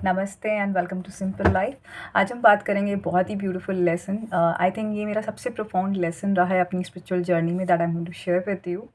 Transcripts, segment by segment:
नमस्ते and welcome to simple life. आज हम बात करेंगे बहुत ही ब्यूटीफुल लेसन। आई थिंक ये मेरा सबसे प्रोफाउंड लेसन रहा है अपनी स्पिरिचुअल जर्नी में that I am going to share with you.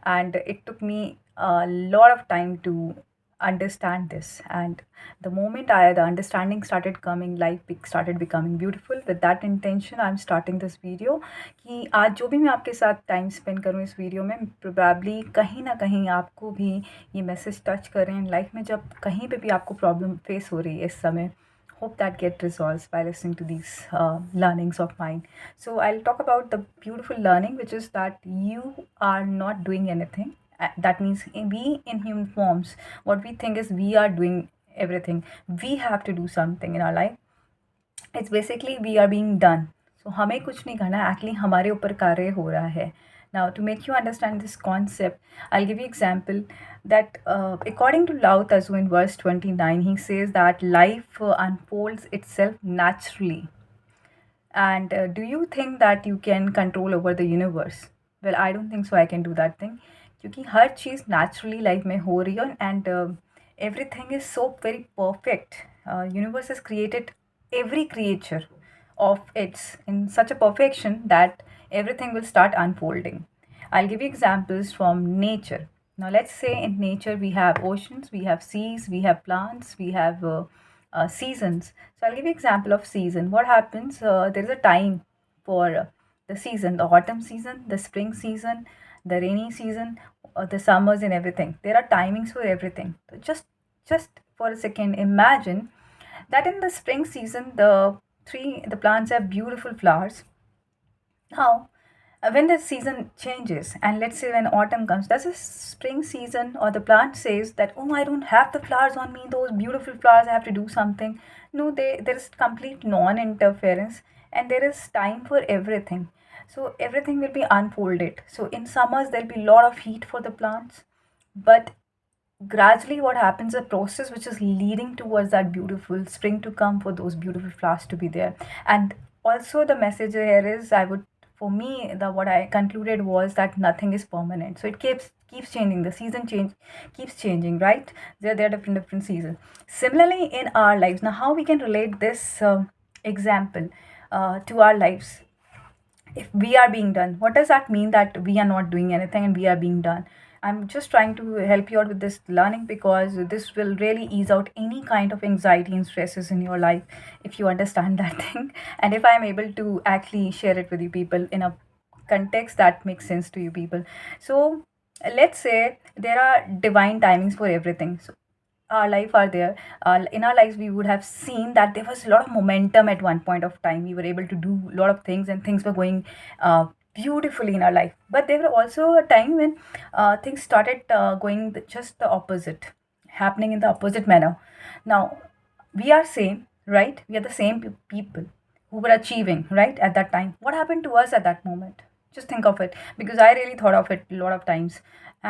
And it took me lot of time to understand this, and the moment the understanding started coming, life started becoming beautiful. With that intention I'm starting this video कि आज जो भी मैं आपके साथ time spend करूँ इस video में, प्रोबेबली कहीं ना कहीं आपको भी ये मैसेज टच करें लाइफ में। जब कहीं पे भी आपको प्रॉब्लम फेस हो रही है इस समय, hope that get resolved by listening to these learnings of mine. So I'll talk about the beautiful learning, which is that you are not doing anything. That means we in human forms, what we think is we are doing everything. We have to do something in our life. It's basically we are being done. So हमें कुछ नहीं करना, actually हमारे ऊपर कार्य हो रहा है. Now to make you understand this concept, I'll give you example that according to Lao Tzu in verse 29, he says that life unfolds itself naturally. And do you think that you can control over the universe? Well, I don't think so I can do that thing, क्योंकि हर चीज़ naturally life में हो रही है, and everything is so very perfect. Universe has created every creature of its in such a perfection that everything will start unfolding. I'll give you examples from nature. Now, let's say in nature we have oceans, we have seas, we have plants, we have seasons. So I'll give you example of season. What happens? There is a time for the season: the autumn season, the spring season, the rainy season, the summers, and everything. There are timings for everything. So just for a second, imagine that in the spring season, the plants have beautiful flowers. Now, when the season changes, and let's say when autumn comes, does the spring season or the plant says that, oh, I don't have the flowers on me, those beautiful flowers, I have to do something? No, there is complete non-interference, and there is time for everything. So everything will be unfolded. So in summers there'll be a lot of heat for the plants, but gradually what happens, a process which is leading towards that beautiful spring to come, for those beautiful flowers to be there. And also the message here is, I would, for me, the what I concluded was that nothing is permanent. So it keeps changing, the season change keeps changing, right? There are different seasons. Similarly in our lives, now how we can relate this example to our lives? If we are being done, what does that mean, that we are not doing anything and we are being done? I'm just trying to help you out with this learning, because this will really ease out any kind of anxiety and stresses in your life if you understand that thing, and if I'm able to actually share it with you people in a context that makes sense to you people. So let's say there are divine timings for everything. So our life are there, in our lives we would have seen that there was a lot of momentum at one point of time. We were able to do a lot of things, and things were going beautifully in our life. But there were also a time when things started going just the opposite, happening in the opposite manner. Now we are same, right? We are the same people who were achieving, right, at that time. What happened to us at that moment? Just think of it, because I really thought of it a lot of times,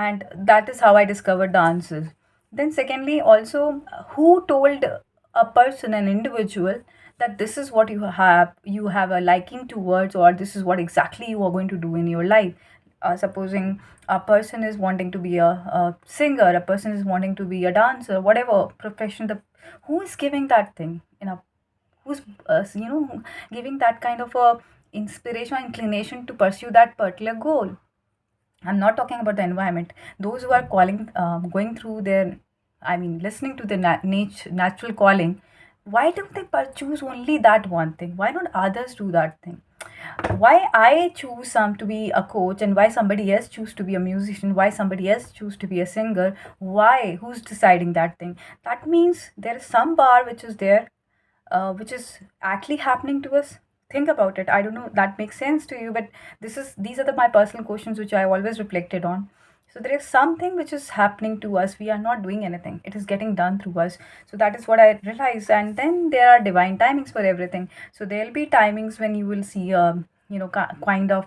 and that is how I discovered the answers. Then secondly, also, who told a person, an individual, that this is what you have a liking towards, or this is what exactly you are going to do in your life? Supposing a person is wanting to be a singer, a person is wanting to be a dancer, whatever profession, who is giving that thing? Who's giving that kind of a inspiration or inclination to pursue that particular goal? I'm not talking about the environment. Those who are going through their, I mean, listening to the natural calling, why don't they choose only that one thing? Why don't others do that thing? Why I choose some to be a coach, and why somebody else choose to be a musician? Why somebody else choose to be a singer? Why? Who's deciding that thing? That means there is some bar which is there, which is actually happening to us. Think about it. I don't know that makes sense to you, but these are my personal questions which I always reflected on. So there is something which is happening to us. We are not doing anything. It is getting done through us. So that is what I realized. And then there are divine timings for everything. So there will be timings when you will see kind of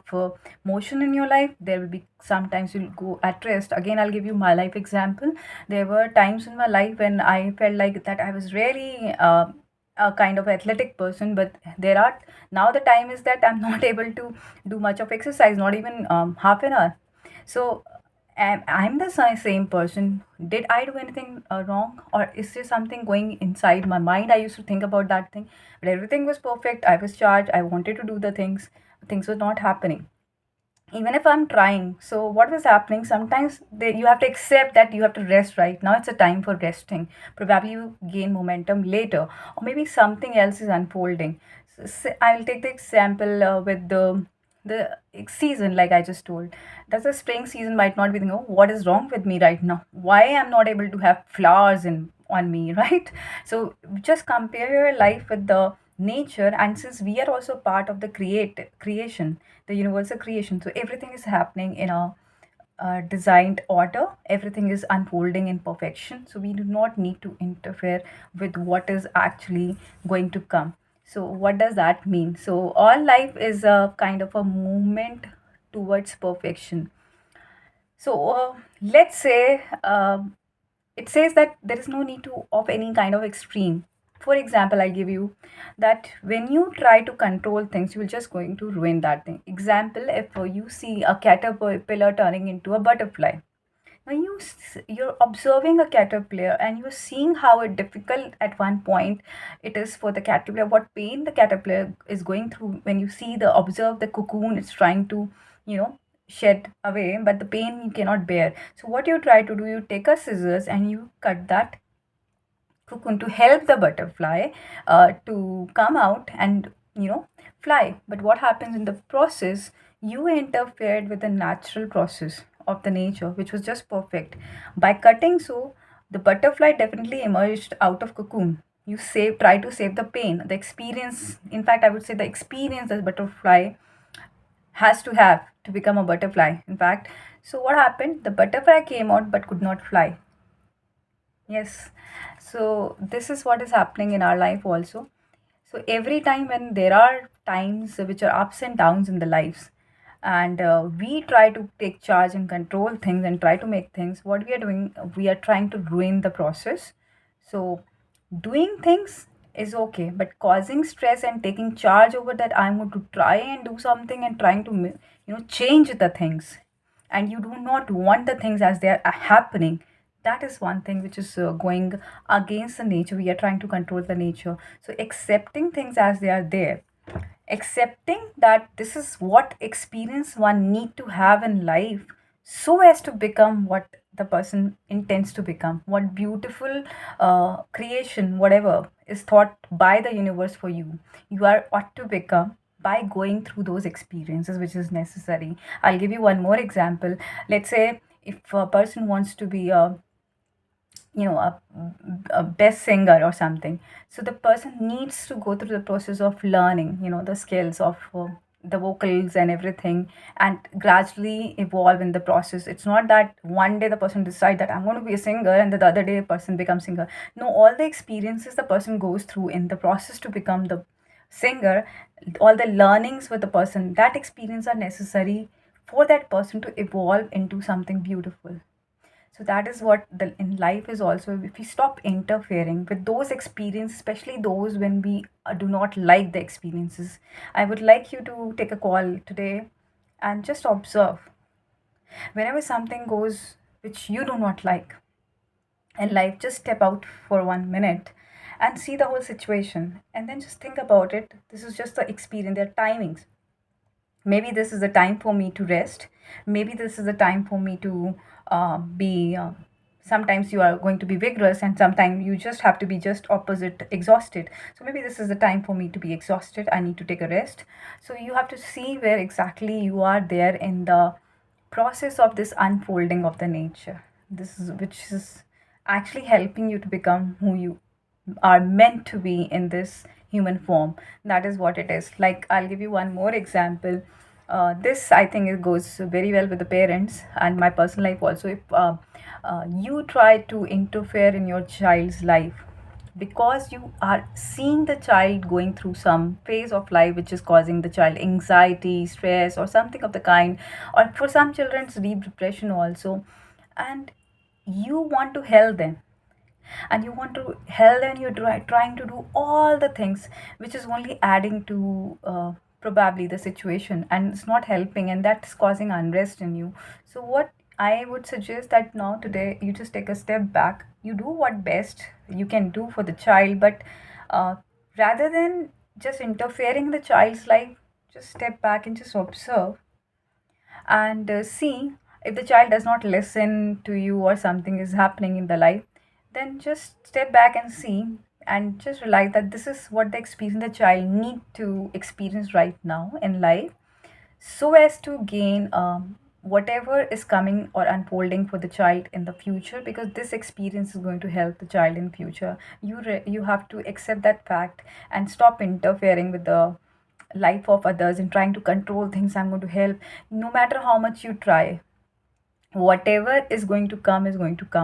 motion in your life. There will be sometimes you'll go at rest. Again, I'll give you my life example. There were times in my life when I felt like that I was really a kind of athletic person, but there are now the time is that I'm not able to do much of exercise, not even half an hour. So I'm the same person. Did I do anything wrong, or is there something going inside my mind? I used to think about that thing, but everything was perfect. I was charged. I wanted to do the things. Things were not happening even if I'm trying. So what was happening? Sometimes you have to accept that you have to rest. Right now, it's a time for resting. Probably you gain momentum later, or maybe something else is unfolding. I'll take the example with the season, like I just told. Does the spring season might not be thinking, oh, what is wrong with me right now? Why I'm not able to have flowers in on me, right? So just compare your life with the nature, and since we are also part of the creation, the universal creation, so everything is happening in a designed order, everything is unfolding in perfection, so we do not need to interfere with what is actually going to come. So what does that mean? So all life is a kind of a movement towards perfection. So let's say it says that there is no need to of any kind of extreme. For example, I'll give you that when you try to control things, you're just going to ruin that thing. Example, if you see a caterpillar turning into a butterfly, now you're observing a caterpillar and you're seeing how it difficult at one point it is for the caterpillar, what pain the caterpillar is going through. When you see the observe the cocoon, it's trying to, you know, shed away, but the pain you cannot bear. So what you try to do, you take a scissors and you cut that cocoon to help the butterfly to come out and, you know, fly. But what happens in the process, you interfered with the natural process of the nature, which was just perfect. By cutting, so the butterfly definitely emerged out of cocoon. You try to save the pain, the experience. In fact, I would say the experience that butterfly has to have to become a butterfly, in fact. So what happened, the butterfly came out but could not fly. Yes. So this is what is happening in our life also. So every time when there are times which are ups and downs in the lives, and we try to take charge and control things and try to make things, what we are doing, we are trying to ruin the process. So doing things is okay, but causing stress and taking charge over that, I'm going to try and do something and trying to change the things, and you do not want the things as they are happening, that is one thing which is going against the nature. We are trying to control the nature. So accepting things as they are there, accepting that this is what experience one need to have in life, so as to become what the person intends to become, what beautiful creation whatever is thought by the universe for you, you are ought to become by going through those experiences which is necessary. I'll give you one more example. Let's say if a person wants to be a, a best singer or something, so the person needs to go through the process of learning, the skills of the vocals and everything, and gradually evolve in the process. It's not that one day the person decide that I'm going to be a singer and the other day a person becomes singer. No, all the experiences the person goes through in the process to become the singer, all the learnings with the person, that experience are necessary for that person to evolve into something beautiful. So that is what the in life is also. If we stop interfering with those experiences, especially those when we do not like the experiences, I would like you to take a call today and just observe whenever something goes which you do not like in life. Just step out for 1 minute and see the whole situation, and then just think about it. This is just the experience. There are timings. Maybe this is the time for me to rest. Maybe this is the time for me to be sometimes you are going to be vigorous and sometimes you just have to be just opposite, exhausted. So maybe this is the time for me to be exhausted, I need to take a rest. So you have to see where exactly you are there in the process of this unfolding of the nature. This is which is actually helping you to become who you are meant to be in this human form. That is what it is. Like, I'll give you one more example. This, I think, it goes very well with the parents and my personal life also. If you try to interfere in your child's life because you are seeing the child going through some phase of life which is causing the child anxiety, stress, or something of the kind, or for some children's deep depression also, and you want to help them, and you want to help and you're trying to do all the things which is only adding to probably the situation, and it's not helping, and that's causing unrest in you. So what I would suggest that now today you just take a step back. You do what best you can do for the child, but uh, rather than just interfering in the child's life, just step back and just observe and see if the child does not listen to you or something is happening in the life. Then just step back and see and just realize that this is what the experience the child need to experience right now in life, so as to gain whatever is coming or unfolding for the child in the future, because this experience is going to help the child in future. You have to accept that fact and stop interfering with the life of others and trying to control things. I'm going to help. No matter how much you try, whatever is going to come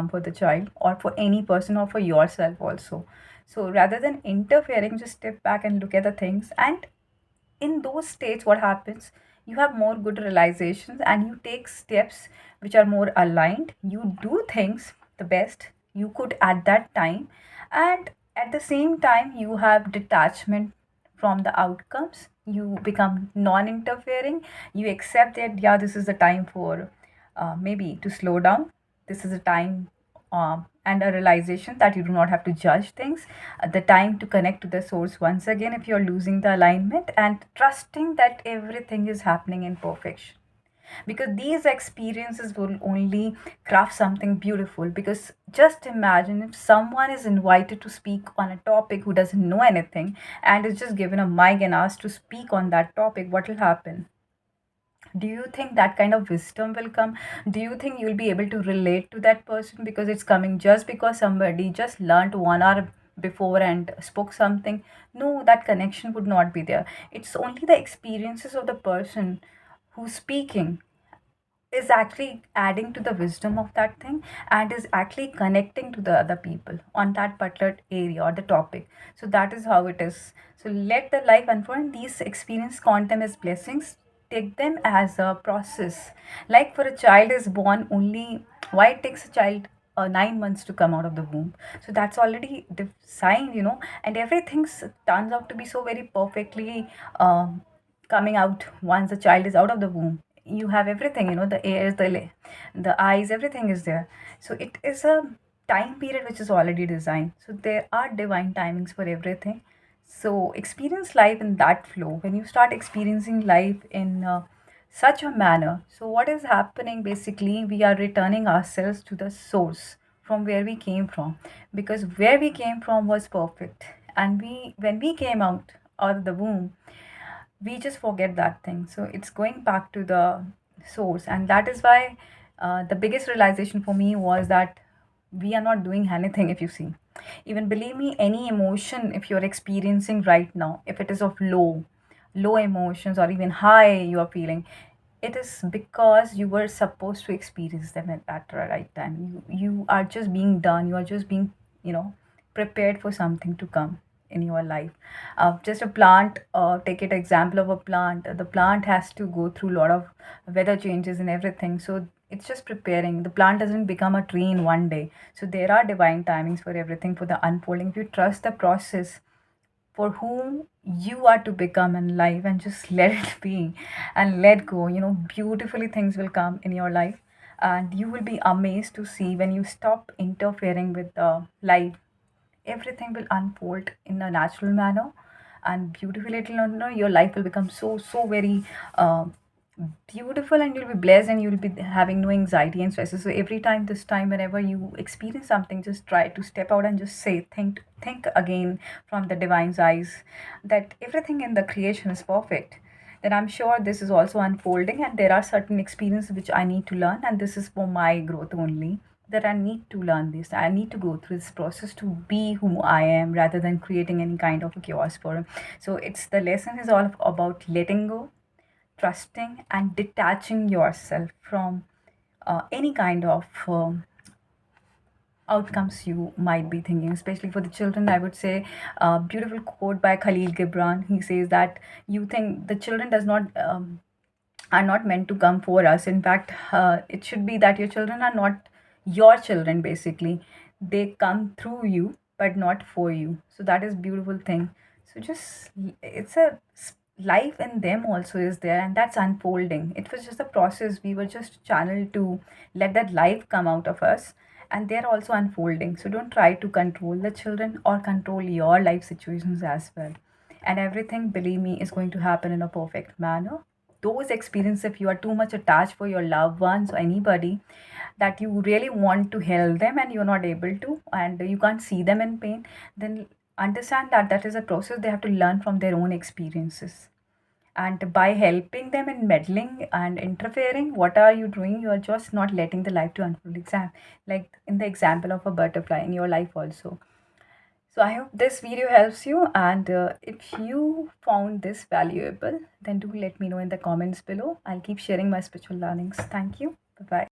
for the child or for any person or for yourself also. So rather than interfering, just step back and look at the things, and in those states what happens, you have more good realizations and you take steps which are more aligned. You do things the best you could at that time, and at the same time you have detachment from the outcomes. You become non-interfering. You accept that, yeah, this is the time for maybe to slow down. This is a time and a realization that you do not have to judge things, the time to connect to the source once again if you're losing the alignment, and trusting that everything is happening in perfection, because these experiences will only craft something beautiful. Because just imagine if someone is invited to speak on a topic who doesn't know anything and is just given a mic and asked to speak on that topic, what will happen? Do you think that kind of wisdom will come? Do you think you'll be able to relate to that person because it's coming just because somebody just learned 1 hour before and spoke something? No, that connection would not be there. It's only the experiences of the person who's speaking is actually adding to the wisdom of that thing and is actually connecting to the other people on that particular area or the topic. So that is how it is. So let the life unfold. These experience count them as blessings. Take them as a process. Like for a child is born only, why it takes a child 9 months to come out of the womb? So that's already the sign, and everything turns out to be so very perfectly coming out once the child is out of the womb. You have everything, the ears, the eyes, everything is there. So it is a time period which is already designed. So there are divine timings for everything. So experience life in that flow. When you start experiencing life in such a manner, so what is happening basically, we are returning ourselves to the source from where we came from, because where we came from was perfect, and we when we came out of the womb, we just forget that thing. So it's going back to the source, and that is why the biggest realization for me was that we are not doing anything. If you see, even believe me, any emotion if you're experiencing right now, if it is of low emotions or even high you are feeling, it is because you were supposed to experience them at that right time. You are just being done, you are just being, you know prepared for something to come in your life. Just a plant, take it example of a plant. The plant has to go through a lot of weather changes and everything, so it's just preparing. The plant doesn't become a tree in one day. So there are divine timings for everything, for the unfolding. If you trust the process for whom you are to become in life and just let it be and let go, beautifully things will come in your life. And you will be amazed to see, when you stop interfering with life, everything will unfold in a natural manner and beautifully. It will, your life will become so very uh, beautiful, and you'll be blessed, and you'll be having no anxiety and stresses. So every time, this time, whenever you experience something, just try to step out and just say, think again from the divine's eyes, that everything in the creation is perfect. Then I'm sure this is also unfolding, and there are certain experiences which I need to learn, and this is for my growth only, that I need to learn this. I need to go through this process to be who I am, rather than creating any kind of a chaos for him. So it's the lesson is all about letting go, trusting, and detaching yourself from any kind of outcomes you might be thinking. Especially for the children, I would say a beautiful quote by Khalil Gibran. He says that you think the children does not are not meant to come for us. In fact, it should be that your children are not your children. Basically, they come through you, but not for you. So that is beautiful thing. So just it's a life in them also is there, and that's unfolding. It was just a process. We were just channeled to let that life come out of us, and they're also unfolding. So don't try to control the children or control your life situations as well. And everything, believe me, is going to happen in a perfect manner. Those experiences, if you are too much attached for your loved ones or anybody, that you really want to help them and you're not able to, and you can't see them in pain, then understand that that is a process. They have to learn from their own experiences. And by helping them in meddling and interfering, what are you doing? You are just not letting the life to unfold. Like in the example of a butterfly in your life also. So I hope this video helps you, and if you found this valuable, then do let me know in the comments below. I'll keep sharing my spiritual learnings. Thank you. Bye bye.